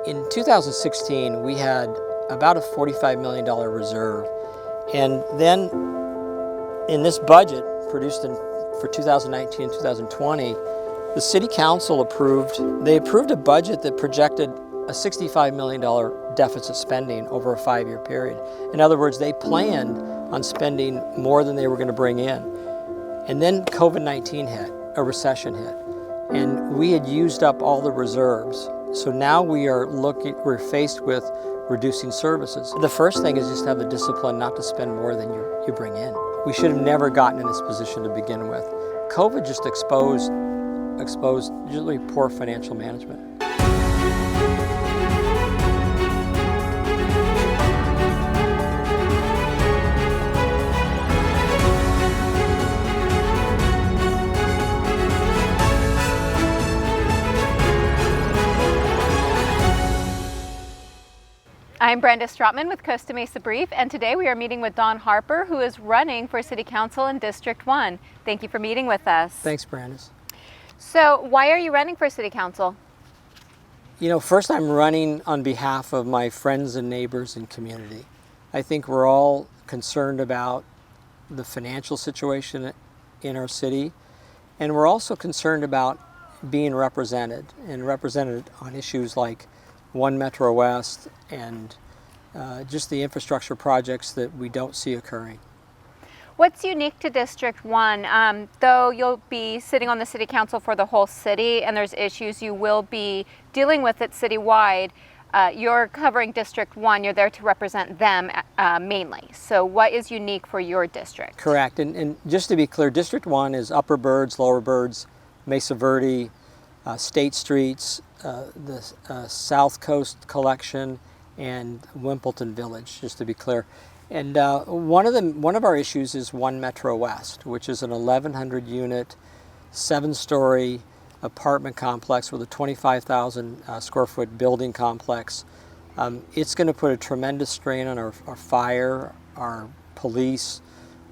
In 2016, we had about a $45 million reserve. And then in this budget produced for 2019 and 2020, the City Council approved a budget that projected a $65 million deficit spending over a 5-year period. In other words, they planned on spending more than they were going to bring in. And then COVID-19 hit, a recession hit, and we had used up all the reserves. So now we're faced with reducing services. The first thing is just have the discipline not to spend more than you bring in. We should have never gotten in this position to begin with. COVID just exposed usually poor financial management. I'm Brenda Strotman with Costa Mesa Brief, and today we are meeting with Don Harper, who is running for City Council in District 1. Thank you for meeting with us. Thanks, Brandis. So, why are you running for City Council? You know, first I'm running on behalf of my friends and neighbors and community. I think we're all concerned about the financial situation in our city, and we're also concerned about being represented on issues like One Metro West and just the infrastructure projects that we don't see occurring. What's unique to District 1? Though you'll be sitting on the City Council for the whole city and there's issues you will be dealing with it citywide, you're covering District 1, you're there to represent them mainly. So what is unique for your district? Correct, and just to be clear, District 1 is Upper Birds, Lower Birds, Mesa Verde, State Streets, the South Coast Collection, and Wimbledon Village, just to be clear. And one of our issues is One Metro West, which is an 1,100 unit, 7-story apartment complex with a 25,000 square foot building complex. It's going to put a tremendous strain on our fire, our police,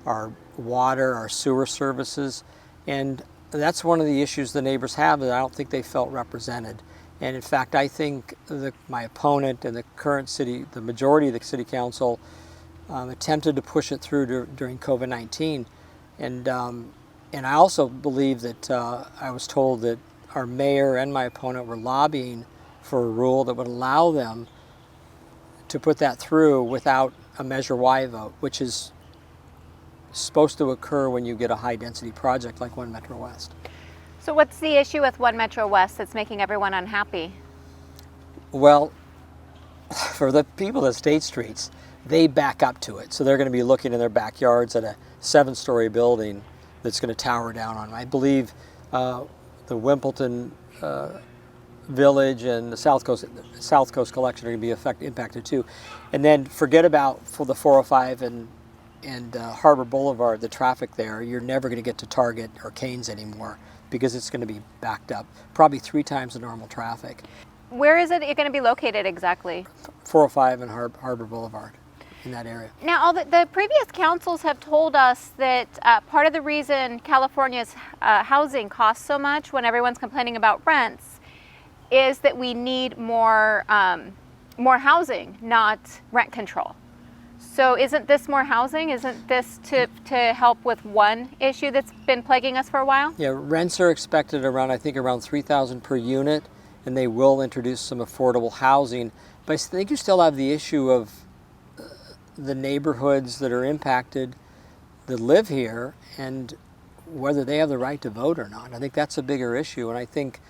our water, our sewer services, and that's one of the issues the neighbors have that I don't think they felt represented. And in fact, I think my opponent and the majority of the City Council attempted to push it through during COVID-19. And I also believe that I was told that our mayor and my opponent were lobbying for a rule that would allow them to put that through without a Measure Y vote, which is supposed to occur when you get a high-density project like One Metro West. So what's the issue with One Metro West that's making everyone unhappy? Well, for the people at State Streets, they back up to it. So they're going to be looking in their backyards at a 7-story building that's going to tower down on them. I believe the Wimbledon Village and the South Coast Collection are going to be impacted too. And then forget about for the 405 and Harbor Boulevard, the traffic there, you're never going to get to Target or Cane's anymore because it's going to be backed up, probably 3 times the normal traffic. Where is it going to be located exactly? 405 and Harbor Boulevard, in that area. Now, the previous councils have told us that part of the reason California's housing costs so much when everyone's complaining about rents is that we need more housing, not rent control. So isn't this more housing? Isn't this to help with one issue that's been plaguing us for a while? Yeah, rents are expected around $3,000 per unit, and they will introduce some affordable housing. But I think you still have the issue of the neighborhoods that are impacted that live here and whether they have the right to vote or not. I think that's a bigger issue, and I think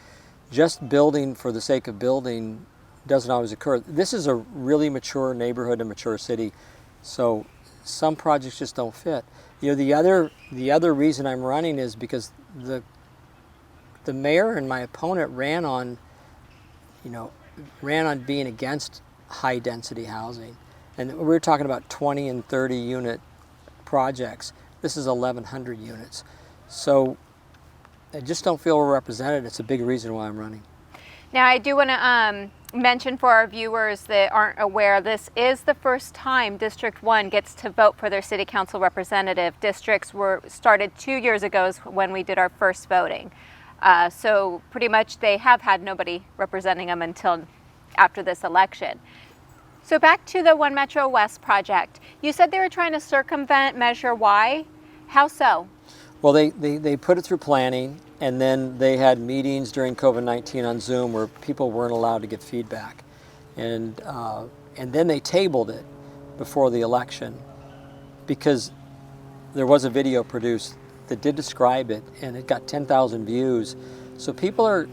just building for the sake of building doesn't always occur. This is a really mature neighborhood and mature city. So some projects just don't fit. You know, the other reason I'm running is because the mayor and my opponent ran on being against high density housing. And we were talking about 20 and 30 unit projects. This is 1,100 units. So I just don't feel we're represented. It's a big reason why I'm running. Now, I do want to mention for our viewers that aren't aware, this is the first time District 1 gets to vote for their City Council representative. Districts were started 2 years ago when we did our first voting. So pretty much they have had nobody representing them until after this election. So back to the One Metro West project. You said they were trying to circumvent Measure Y. How so? Well, they put it through planning, and then they had meetings during COVID-19 on Zoom where people weren't allowed to give feedback. And then they tabled it before the election because there was a video produced that did describe it, and it got 10,000 views. So people are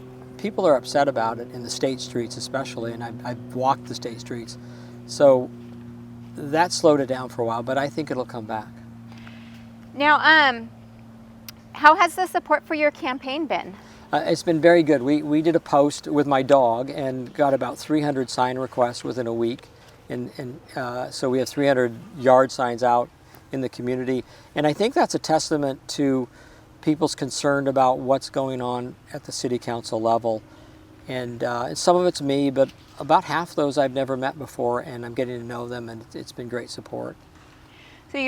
upset about it in the state streets especially, and I've walked the state streets. So that slowed it down for a while, but I think it'll come back. Now, how has the support for your campaign been? It's been very good. We did a post with my dog and got about 300 sign requests within a week. And so we have 300 yard signs out in the community. And I think that's a testament to people's concern about what's going on at the city council level. And some of it's me, but about half those I've never met before, and I'm getting to know them, and it's been great support. So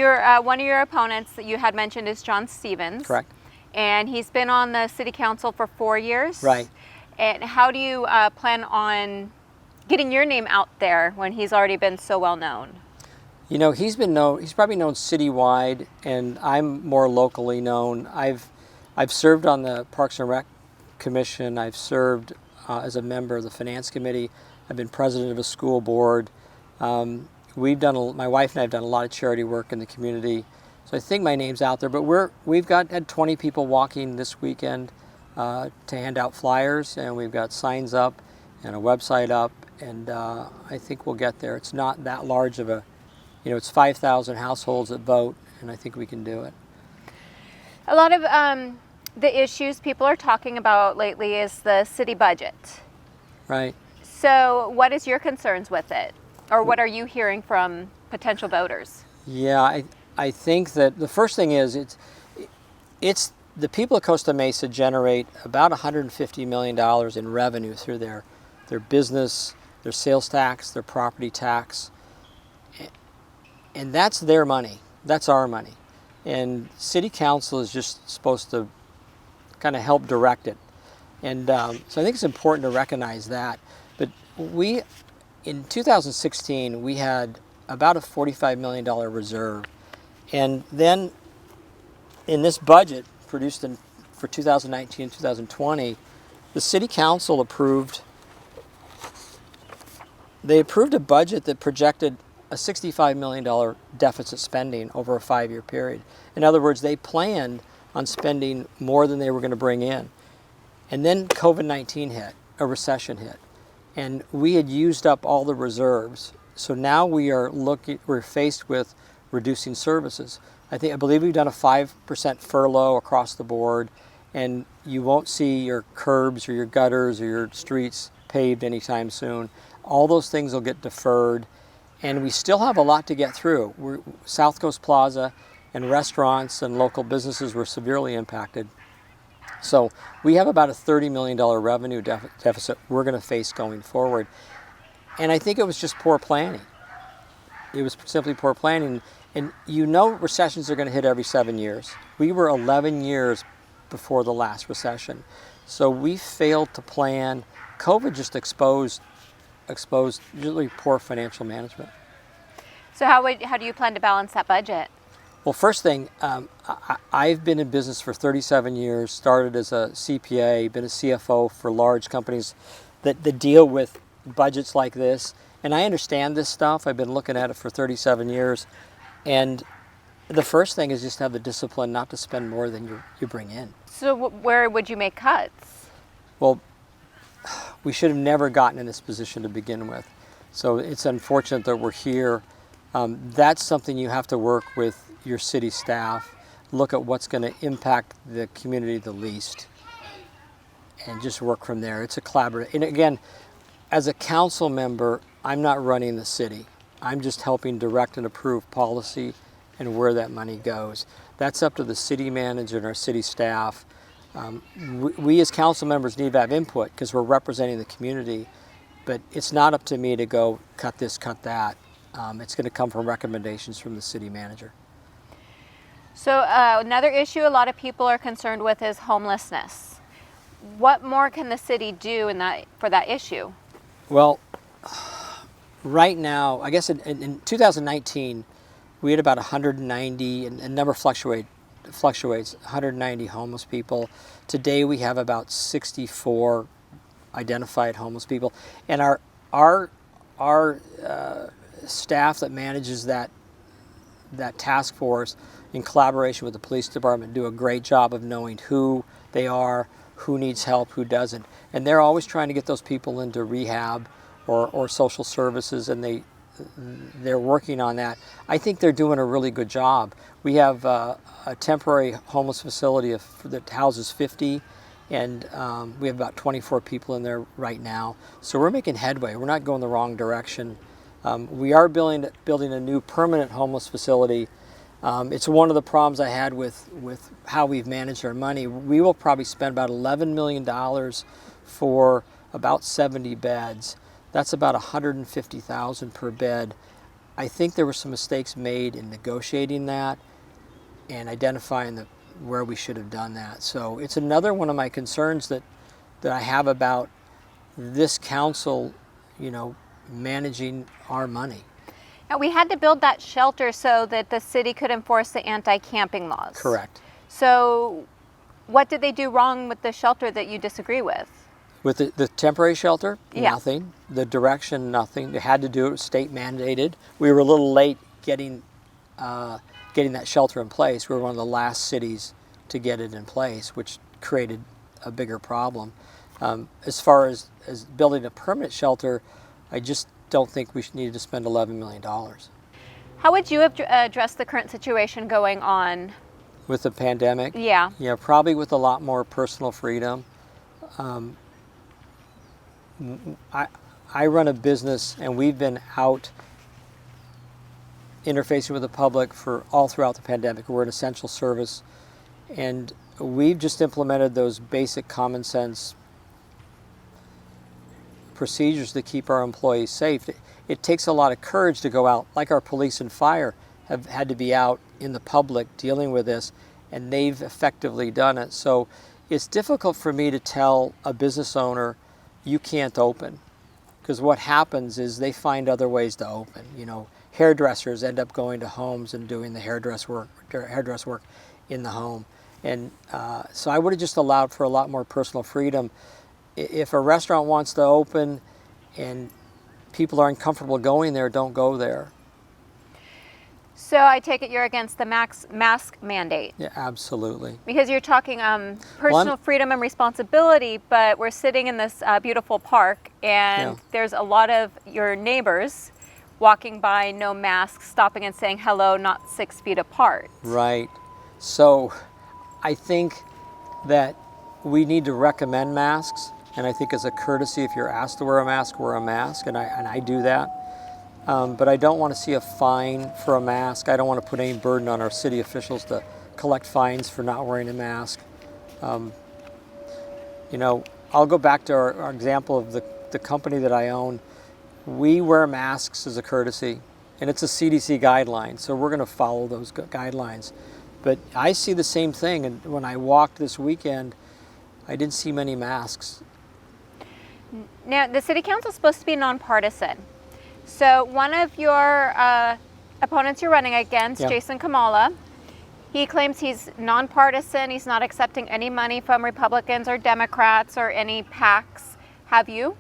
one of your opponents that you had mentioned is John Stevens. Correct. And he's been on the city council for 4 years. Right. And how do you plan on getting your name out there when he's already been so well known? You know, he's probably known citywide, and I'm more locally known. I've served on the Parks and Rec Commission. I've served as a member of the Finance Committee. I've been president of a school board. My wife and I have done a lot of charity work in the community. So I think my name's out there, but we've had 20 people walking this weekend to hand out flyers, and we've got signs up and a website up, and I think we'll get there. It's not that large of a, it's 5,000 households that vote, and I think we can do it. A lot of the issues people are talking about lately is the city budget. Right. So what is your concerns with it? Or what are you hearing from potential voters? Yeah, I think that the first thing is it's the people of Costa Mesa generate about $150 million in revenue through their business, their sales tax, their property tax, and that's their money. That's our money. And city council is just supposed to kind of help direct it. And so I think it's important to recognize that. But in 2016, we had about a $45 million reserve. And then in this budget produced for 2019 and 2020, the city council approved a budget that projected a $65 million deficit spending over a 5-year period. In other words, they planned on spending more than they were going to bring in. And then COVID-19 hit, a recession hit, and we had used up all the reserves. So now we're faced with reducing services. I believe we've done a 5% furlough across the board, and you won't see your curbs or your gutters or your streets paved anytime soon. All those things will get deferred, and we still have a lot to get through. South Coast Plaza and restaurants and local businesses were severely impacted. So we have about a $30 million revenue deficit we're going to face going forward. And I think it was just poor planning. It was simply poor planning. And recessions are going to hit every 7 years. We were 11 years before the last recession. So we failed to plan. COVID just exposed really poor financial management. So how do you plan to balance that budget? Well, first thing, I've been in business for 37 years, started as a CPA, been a CFO for large companies that deal with budgets like this. And I understand this stuff. I've been looking at it for 37 years. And the first thing is just have the discipline not to spend more than you bring in. So where would you make cuts? Well, we should have never gotten in this position to begin with. So it's unfortunate that we're here. That's something you have to work with your city staff, look at what's going to impact the community the least, and just work from there. It's a collaborative. And again, as a council member, I'm not running the city. I'm just helping direct and approve policy and where that money goes. That's up to the city manager and our city staff. We as council members need to have input because we're representing the community, but it's not up to me to go cut this, cut that. It's going to come from recommendations from the city manager. So another issue a lot of people are concerned with is homelessness. What more can the city do for that issue? Well, Right now, I guess in 2019, we had about 190, and the number fluctuates, 190 homeless people. Today we have about 64 identified homeless people, and our staff that manages that task force, in collaboration with the police department, do a great job of knowing who they are, who needs help, who doesn't, and they're always trying to get those people into rehab or social services, and they're working on that. I think they're doing a really good job. We have a temporary homeless facility that houses 50, and we have about 24 people in there right now. So we're making headway. We're not going the wrong direction. We are building a new permanent homeless facility. It's one of the problems I had with how we've managed our money. We will probably spend about $11 million for about 70 beds. That's about $150,000 per bed. I think there were some mistakes made in negotiating that and identifying where we should have done that. So it's another one of my concerns that I have about this council, managing our money. Now, we had to build that shelter so that the city could enforce the anti-camping laws. Correct. So what did they do wrong with the shelter that you disagree with? With the temporary shelter, Yeah. Nothing. The direction, nothing. They had to do it, state mandated. We were a little late getting that shelter in place. We were one of the last cities to get it in place, which created a bigger problem. As far as building a permanent shelter, I just don't think we needed to spend $11 million. How would you have addressed the current situation going on? With the pandemic? Yeah. Yeah, probably with a lot more personal freedom. I run a business, and we've been out interfacing with the public for all throughout the pandemic. We're an essential service, and we've just implemented those basic common sense procedures to keep our employees safe. It takes a lot of courage to go out, like our police and fire have had to be out in the public dealing with this, and they've effectively done it. So it's difficult for me to tell a business owner, you can't open, because what happens is they find other ways to open. Hairdressers end up going to homes and doing the hairdress work in the home, and so I would have just allowed for a lot more personal freedom. If a restaurant wants to open and people are uncomfortable going there, don't go there. So I take it you're against the mask mandate? Yeah, absolutely. Because you're talking personal freedom and responsibility, but we're sitting in this beautiful park, and there's a lot of your neighbors walking by, no masks, stopping and saying hello, not 6 feet apart. Right. So I think that we need to recommend masks, and I think as a courtesy, if you're asked to wear a mask, and I do that. But I don't want to see a fine for a mask. I don't want to put any burden on our city officials to collect fines for not wearing a mask. I'll go back to our example of the company that I own. We wear masks as a courtesy, and it's a CDC guideline, so we're going to follow those guidelines. But I see the same thing, and when I walked this weekend, I didn't see many masks. Now, the city council is supposed to be nonpartisan. So one of your opponents you're running against, Jason Kamala, he claims he's nonpartisan. He's not accepting any money from Republicans or Democrats or any PACs. Have you?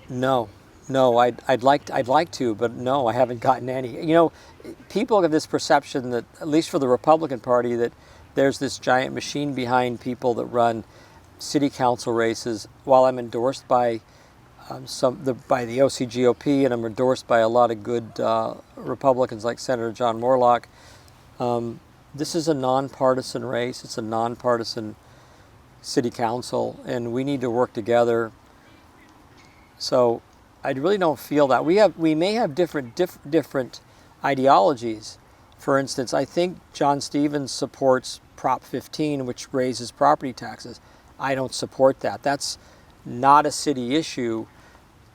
No. I'd like to, but no, I haven't gotten any. People have this perception that, at least for the Republican Party, that there's this giant machine behind people that run city council races. While I'm endorsed by by the OCGOP, and I'm endorsed by a lot of good Republicans like Senator John Morlock, this is a nonpartisan race. It's a nonpartisan city council, and we need to work together. So I really don't feel that. We may have different ideologies. For instance, I think John Stevens supports Prop 15, which raises property taxes. I don't support that. That's not a city issue,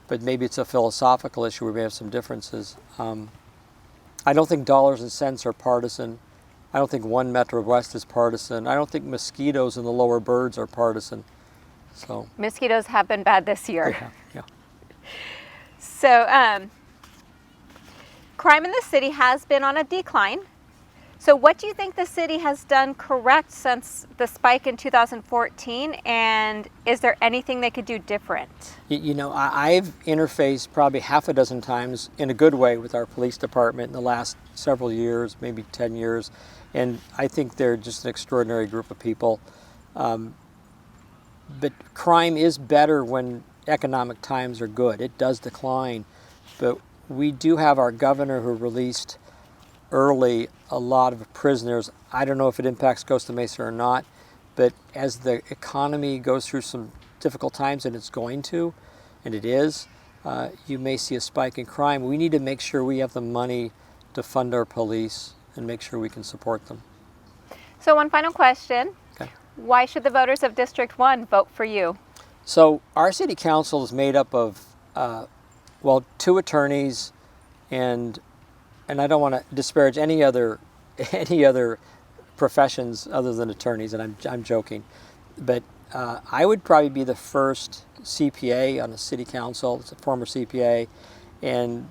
but maybe it's a philosophical issue where we have some differences. I don't think dollars and cents are partisan. I don't think one Metro West is partisan. I don't think mosquitoes and the lower birds are partisan. So Mosquitoes have been bad this year. yeah. So crime in the city has been on a decline. So what do you think the city has done correct since the spike in 2014, and is there anything they could do different? You know, I've interfaced probably half a dozen times in a good way with our police department in the last several years, maybe 10 years, and I think they're just an extraordinary group of people. But crime is better when economic times are good. It does decline, but we do have our governor who released early a lot of prisoners. I don't know if it impacts Costa Mesa or not, but as the economy goes through some difficult times, and it's going to, and it is, you may see a spike in crime. We need to make sure we have the money to fund our police and make sure we can support them. So one final question. Okay. Why should the voters of District 1 vote for you? So our city council is made up of, two attorneys, and I don't want to disparage any other professions other than attorneys, and I'm joking, but I would probably be the first CPA on the city council. It's a former CPA, and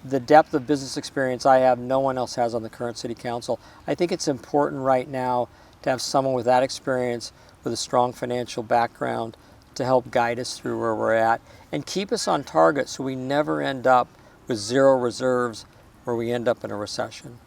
the depth of business experience I have, no one else has on the current city council. I think it's important right now to have someone with that experience, with a strong financial background, to help guide us through where we're at and keep us on target so we never end up with zero reserves where we end up in a recession.